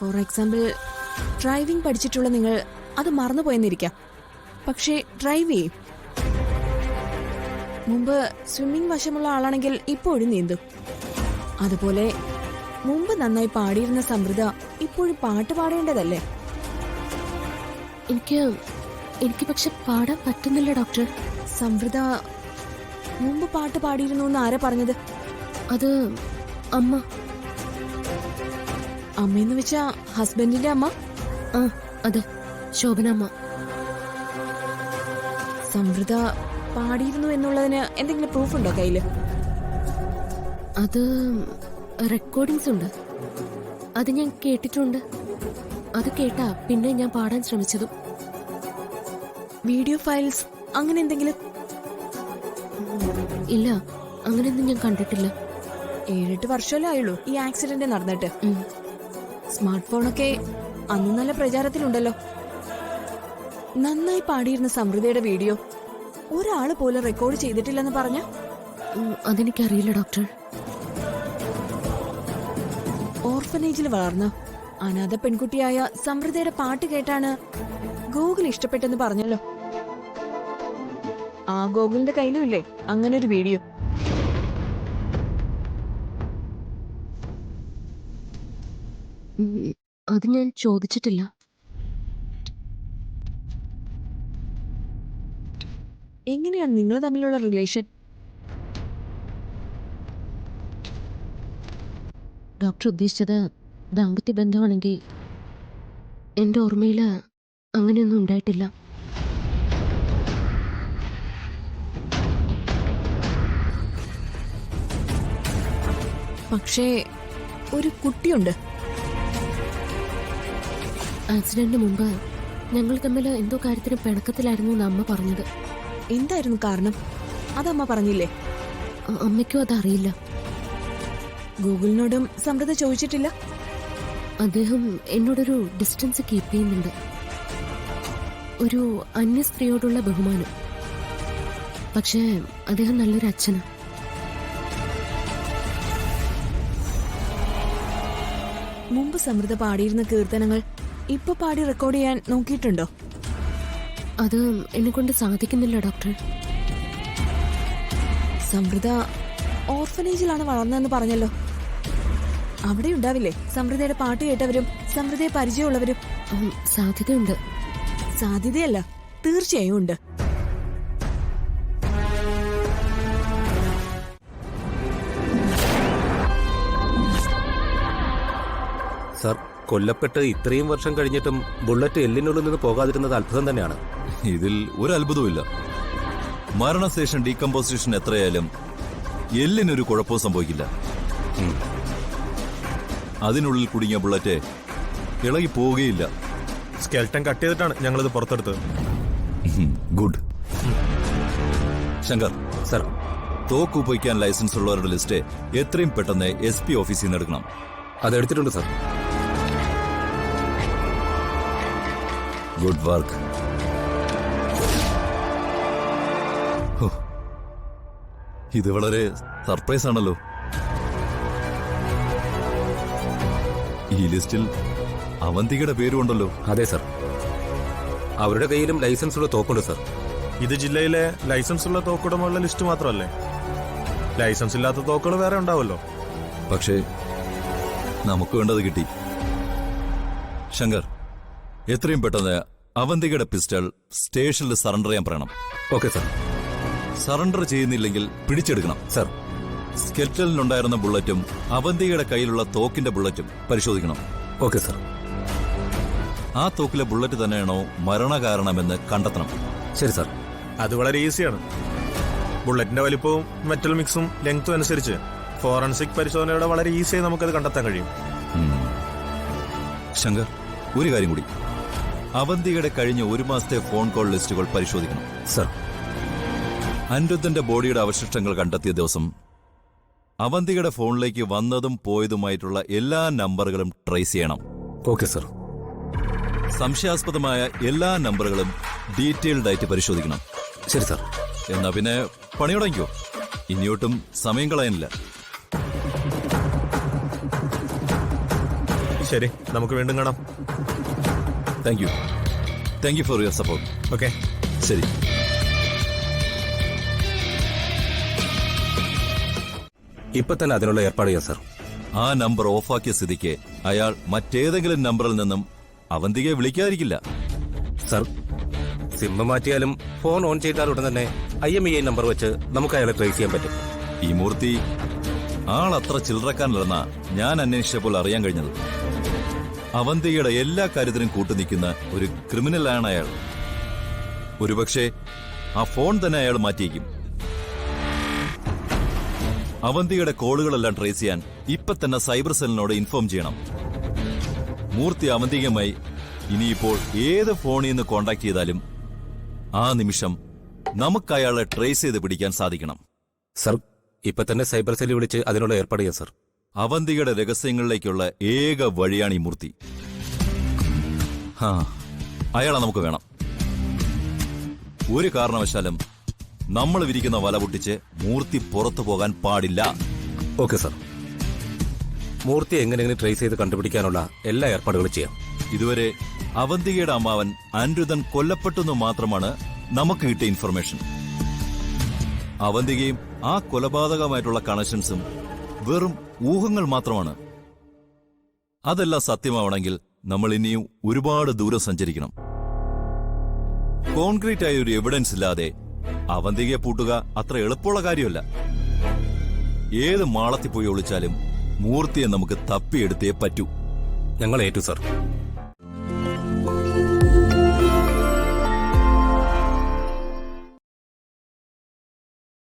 For example driving പഠിച്ചിട്ടുള്ള നിങ്ങൾ അത് മറന്നുപോയെന്നിരിക്കാം, പക്ഷേ ഡ്രൈവ് ചെയ്യും. മുമ്പ് സ്വിമ്മിംഗ് വശമുള്ള ആളാണെങ്കിൽ ഇപ്പോഴും നീന്തും. അതുപോലെ മുമ്പ് നന്നായി പാടിയിരുന്ന സമൃദ്ധ ഇപ്പോഴും പാട്ട് പാടേണ്ടതല്ലേ? എനിക്ക് പക്ഷെ പാടാൻ പറ്റുന്നില്ല ഡോക്ടർ. സമൃദ്ധ മുമ്പ് പാട്ട് പാടിയിരുന്നു എന്ന് ആരാ പറഞ്ഞത്? അത് അമ്മ. അമ്മയെന്ന് വെച്ചാ ഹസ്ബൻഡിന്റെ അമ്മ? ആ അതെ, ശോഭന അമ്മ. സമൃദ്ധ പാടിയിരുന്നു എന്നുള്ളതിന് എന്തെങ്കിലും പ്രൂഫ് ഉണ്ടോ കയ്യില്? അത് റെക്കോർഡിങ്സ് ഉണ്ട്, അത് ഞാൻ കേട്ടിട്ടുണ്ട്. അത് കേട്ടാ പിന്നെ ഞാൻ പാടാൻ ശ്രമിച്ചതും. വീഡിയോ ഫയൽസ് അങ്ങനെ എന്തെങ്കിലും? ഇല്ല, അങ്ങനെയൊന്നും ഞാൻ കണ്ടിട്ടില്ല. 7-8 വർഷമല്ലേ ആയുള്ളൂ ഈ ആക്സിഡന്റ് നടന്നിട്ട്. സ്മാർട്ട് ഫോണൊക്കെ അന്ന് നല്ല പ്രചാരത്തിലുണ്ടല്ലോ. നന്നായി പാടിയിരുന്ന സമൃദ്ധയുടെ വീഡിയോ ഒരാള് പോലും റെക്കോർഡ് ചെയ്തിട്ടില്ലെന്ന് പറഞ്ഞ? അതെനിക്കറിയില്ല ഡോക്ടർ. ഓർഫനേജിൽ വളർന്ന അനാഥ പെൺകുട്ടിയായ സമൃദ്ധയുടെ പാട്ട് കേട്ടാണ് ഗോകുൽ ഇഷ്ടപ്പെട്ടെന്ന് പറഞ്ഞല്ലോ. ആ ഗോകുലിന്റെ കയ്യിലും ഇല്ലേ അങ്ങനെ ഒരു വീഡിയോ? അത് ഞാൻ ചോദിച്ചിട്ടില്ല. എങ്ങനെയാണ് നിങ്ങൾ തമ്മിലുള്ള റിലേഷൻ? ഡോക്ടർ ഉദ്ദേശിച്ചത് ദാമ്പത്യ ബന്ധമാണെങ്കിൽ എന്റെ ഓർമ്മയില് അങ്ങനെയൊന്നും ഉണ്ടായിട്ടില്ല. പക്ഷേ ഒരു കുട്ടിയുണ്ട്. ആക്സിഡന്റിന് മുമ്പ് ഞങ്ങൾ തമ്മിൽ എന്തോ കാര്യത്തിന് പിണക്കത്തിലായിരുന്നു എന്ന് അമ്മ പറഞ്ഞത്. എന്തായിരുന്നു കാരണം? അതമ്മ പറഞ്ഞില്ലേ? അമ്മയ്ക്കും അതറിയില്ല. ഗൂഗിളിനോടും സമൃദ്ധ ചോദിച്ചിട്ടില്ല? അദ്ദേഹം എന്നോടൊരു ഡിസ്റ്റൻസ് കീപ്പ് ചെയ്യുന്നുണ്ട്, ഒരു അന്യ സ്ത്രീയോടുള്ള ബഹുമാനം. പക്ഷേ അദ്ദേഹം നല്ലൊരു അച്ഛനാണ്. മുമ്പ് സമൃദ്ധ പാടിയിരുന്ന കീർത്തനങ്ങൾ ഇപ്പൊ പാടി റെക്കോർഡ് ചെയ്യാൻ നോക്കിയിട്ടുണ്ടോ? അത് എന്നെ കൊണ്ട് സാധിക്കുന്നില്ല ഡോക്ടർ. സമൃദ്ധ ഓർഫനേജിലാണ് വളർന്നതെന്ന് പറഞ്ഞല്ലോ. അവിടെ ഉണ്ടാവില്ലേ സമൃദ്ധയുടെ പാട്ട് കേട്ടവരും സമൃദ്ധയെ പരിചയമുള്ളവരും? സാധ്യതയുണ്ട്. സാധ്യതയല്ല, തീർച്ചയായും ഉണ്ട്. സർ, കൊല്ലപ്പെട്ട് ഇത്രയും വർഷം കഴിഞ്ഞിട്ടും ബുള്ളറ്റ് എല്ലിനുള്ളിൽ നിന്ന് പോകാതിരുന്നത് അത്ഭുതം തന്നെയാണ്. ഇതിൽ ഒരു അത്ഭുതവുമില്ല. മരണശേഷം ഡീകമ്പോസിഷൻ എത്രയായാലും എല്ലിനൊരു കുഴപ്പവും സംഭവിക്കില്ല. അതിനുള്ളിൽ കുടുങ്ങിയ ബുള്ളറ്റ് ഇളകി പോവുകയില്ല. സ്കെൽട്ടൻ കട്ട് ചെയ്തിട്ടാണ് ഞങ്ങളിത് പുറത്തെടുത്തത്. ഗുഡ്. ശങ്കർ സർ, തോക്ക് ഉപയോഗിക്കാൻ ലൈസൻസ് ഉള്ളവരുടെ ലിസ്റ്റ് എത്രയും പെട്ടെന്ന് SP ഓഫീസിൽ നിന്ന് എടുക്കണം. അതെടുത്തിട്ടുണ്ട് സർ. Good work. ഇത് വളരെ സർപ്രൈസ് ആണല്ലോ. ഈ ലിസ്റ്റിൽ അവന്തികയുടെ പേരുണ്ടല്ലോ. അതെ സർ, അവരുടെ കയ്യിലും ലൈസൻസ് ഉള്ള തോക്കുണ്ട് സർ. ഇത് ജില്ലയിലെ ലൈസൻസ് ഉള്ള തോക്കുടമകളുടെ ലിസ്റ്റ് മാത്രമല്ലേ? ലൈസൻസ് ഇല്ലാത്ത തോക്കുകൾ വേറെ ഉണ്ടാവുമല്ലോ. പക്ഷേ നമുക്ക് വേണ്ടത് കിട്ടി. ശങ്കർ, എത്രയും പെട്ടെന്ന് അവന്തികയുടെ പിസ്റ്റൾ സ്റ്റേഷനിൽ സറണ്ടർ ചെയ്യാൻ പറയണം. Okay sir. സറണ്ടർ ചെയ്യുന്നില്ലെങ്കിൽ പിടിച്ചെടുക്കണം. സർ, സ്കെൽറ്റലിനുണ്ടായിരുന്ന ബുള്ളറ്റും അവന്തികയുടെ കയ്യിലുള്ള തോക്കിന്റെ ബുള്ളറ്റും പരിശോധിക്കണം. Okay sir. ആ തോക്കിലെ ബുള്ളറ്റ് തന്നെയാണോ മരണകാരണമെന്ന് കണ്ടെത്തണം. ശരി സർ. അത് വളരെ ഈസിയാണ്. ബുള്ളറ്റിന്റെ വലിപ്പവും മെറ്റൽ മിക്സും ലെങ്ത്തും അനുസരിച്ച് ഫോറൻസിക് പരിശോധനയുടെ വളരെ ഈസിയായി നമുക്കത് കണ്ടെത്താൻ കഴിയും. ശങ്കർ, ഒരു കാര്യം കൂടി. അവന്തികയുടെ കഴിഞ്ഞ 1 മാസത്തെ ഫോൺ കോൾ ലിസ്റ്റുകൾ പരിശോധിക്കണം. സർ. അനിരുദ്ധന്റെ ബോഡിയുടെ അവശിഷ്ടങ്ങൾ കണ്ടെത്തിയ ദിവസം അവന്തികയുടെ ഫോണിലേക്ക് വന്നതും പോയതുമായിട്ടുള്ള എല്ലാ നമ്പറുകളും ട്രേസ് ചെയ്യണം. Okay sir. സംശയാസ്പദമായ എല്ലാ നമ്പറുകളും ഡീറ്റെയിൽഡ് ആയിട്ട് പരിശോധിക്കണം. ശരി സർ. എന്നാ പിന്നെ പണിയുടങ്ങിക്കോ. ഇനിയൊട്ടും സമയം കളയാനില്ല. ശരി, നമുക്ക് വീണ്ടും കാണാം. Thank you for your support. Okay. ശരി. ഇപ്പൊ തന്നെ അതിനുള്ള ഏർപ്പാട് ചെയ്യാം സാർ. ആ നമ്പർ ഓഫാക്കിയ സ്ഥിതിക്ക് അയാൾ മറ്റേതെങ്കിലും നമ്പറിൽ നിന്നും അവന്തികയെ വിളിക്കാതിരിക്കില്ല. സാർ, സിം മാറ്റിയാലും ഫോൺ ഓൺ ചെയ്താൽ ഉടൻ തന്നെ IMEI നമ്പർ വെച്ച് നമുക്ക് അയാളെ ട്രേസ് ചെയ്യാൻ പറ്റും. ഈ മൂർത്തി ആളത്ര ചില്ലറക്കാരനല്ലെന്ന ഞാൻ അന്വേഷിച്ചപ്പോൾ അറിയാൻ കഴിഞ്ഞത്. അവന്തികയുടെ എല്ലാ കാര്യത്തിനും കൂട്ടുനിൽക്കുന്ന ഒരു ക്രിമിനലാണ് അയാൾ. ഒരുപക്ഷെ ആ ഫോൺ തന്നെ അയാൾ മാറ്റിയേക്കും. അവന്തികയുടെ കോളുകളെല്ലാം ട്രേസ് ചെയ്യാൻ ഇപ്പൊ തന്നെ സൈബർ സെല്ലിനോട് ഇൻഫോം ചെയ്യണം. മൂർത്തി അവന്തികയുമായി ഇനിയിപ്പോൾ ഏത് ഫോണിൽ നിന്ന് കോണ്ടാക്ട് ചെയ്താലും ആ നിമിഷം നമുക്ക് അയാളെ ട്രേസ് ചെയ്ത് പിടിക്കാൻ സാധിക്കണം. സർ, ഇപ്പൊ തന്നെ സൈബർ സെല്ലിൽ വിളിച്ച് അതിനുള്ള ഏർപ്പാട് ചെയ്യാം സാർ. അവന്തികയുടെ രഹസ്യങ്ങളിലേക്കുള്ള ഏക വഴിയാണ് ഈ മൂർത്തി. അയാളെ നമുക്ക് വേണം. ഒരു കാരണവശാലും നമ്മൾ വിരിക്കുന്ന വല പൊട്ടിച്ച് മൂർത്തി പുറത്തു പോകാൻ പാടില്ല. Okay sir. മൂർത്തി എങ്ങനെയെങ്കിലും ട്രേസ് ചെയ്ത് കണ്ടുപിടിക്കാനുള്ള എല്ലാ ഏർപ്പാടുകളും ചെയ്യാം. ഇതുവരെ അവന്തികയുടെ അമ്മാവൻ അനിരുദ്ധൻ കൊല്ലപ്പെട്ടെന്നു മാത്രമാണ് നമുക്ക് കിട്ടിയ ഇൻഫർമേഷൻ. അവന്തികയും ആ കൊലപാതകമായിട്ടുള്ള കണക്ഷൻസും വെറും ഊഹങ്ങൾ മാത്രമാണ്. അതെല്ലാം സത്യമാവണമെങ്കിൽ നമ്മൾ ഇനിയും ഒരുപാട് ദൂരം സഞ്ചരിക്കണം. കോൺക്രീറ്റ് ആയ ഒരു എവിഡൻസ് ഇല്ലാതെ അവന്തികയെ പൂട്ടുക അത്ര എളുപ്പമുള്ള കാര്യമല്ല. ഏത് മാളത്തിൽ പോയി ഒളിച്ചാലും മൂർത്തിയെ നമുക്ക് തപ്പിയെടുത്തേ പറ്റൂ. ഞങ്ങൾ ഏറ്റു സാർ.